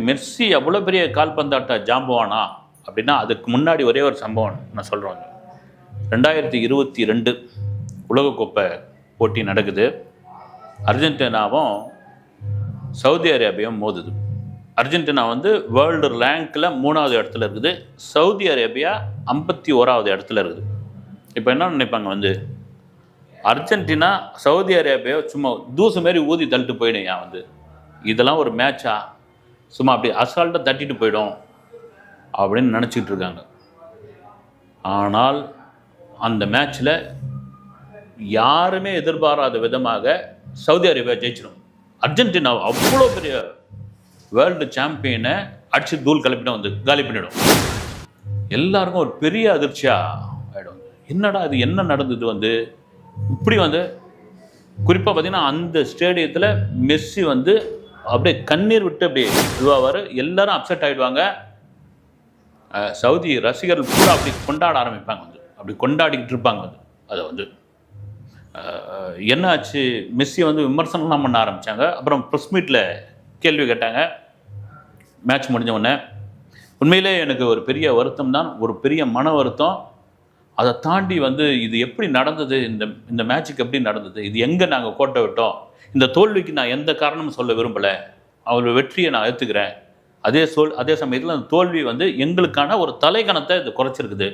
Mercy அவ்வளோ பெரிய கால்பந்தாட்ட ஜாம்பவானா அப்படின்னா அதுக்கு முன்னாடி ஒரே ஒரு சம்பவம் நான் சொல்கிறேன். 2022 உலகக்கோப்பை போட்டி நடக்குது. அர்ஜென்டினாவும் சவுதி அரேபியாவும் மோதுது. அர்ஜென்டினா வேர்ல்டு ரேங்க்கில் 3வது இடத்துல இருக்குது. சவுதி அரேபியா 51வது இடத்துல இருக்குது. இப்போ என்ன நினைப்பாங்க, அர்ஜென்டினா சவுதி அரேபியா சும்மா தூசு மாரி ஊதி தள்ளிட்டு போயிடும். இதெல்லாம் ஒரு மேட்சா, சும்மா அப்படி அசால்ட்டாக தட்டிட்டு போயிடும் அப்படின்னு நினச்சிக்கிட்டு இருக்காங்க. ஆனால் அந்த மேட்ச்சில் யாருமே எதிர்பாராத விதமாக சவுதி அரேபியா ஜெயிச்சிடும். அர்ஜென்டினா அவ்வளோ பெரிய வேர்ல்டு சாம்பியனை அடிச்சு தூள் காலி பண்ணிடும். எல்லாருக்கும் ஒரு பெரிய அதிர்ச்சியாக ஆகிடும். என்னடா இது, என்ன நடந்தது இப்படி குறிப்பாக பார்த்தீங்கன்னா அந்த ஸ்டேடியத்தில் மெஸ்ஸி அப்படியே கண்ணீர் விட்டு அப்படியே இதுவாவார். எல்லாரும் அப்செட் ஆகிடுவாங்க. சவுதி ரசிகர்கள் கூட அப்படி கொண்டாட ஆரம்பிப்பாங்க. அப்படி கொண்டாடிக்கிட்டு இருப்பாங்க. அதை என்ன ஆச்சு, மெஸ்ஸி விமர்சனம்லாம் பண்ண ஆரம்பித்தாங்க. அப்புறம் ப்ரெஸ் மீட்டில் கேள்வி கேட்டாங்க மேட்ச் முடிஞ்ச உடனே. உண்மையிலே எனக்கு ஒரு பெரிய வருத்தம் தான், ஒரு பெரிய மன வருத்தம். அதை தாண்டி இது எப்படி நடந்தது, இந்த மேட்சுக்கு எப்படி நடந்தது, இது எங்கே நாங்கள் கோட்டை விட்டோம், இந்த தோல்விக்கு நான் எந்த காரணமும் சொல்ல விரும்பலை, அவரோட வெற்றியை நான் ஏற்றுக்கிறேன். அதே சமயத்தில் அந்த தோல்வி எங்களுக்கான ஒரு தலைக்கணத்தை இது குறைச்சிருக்குது.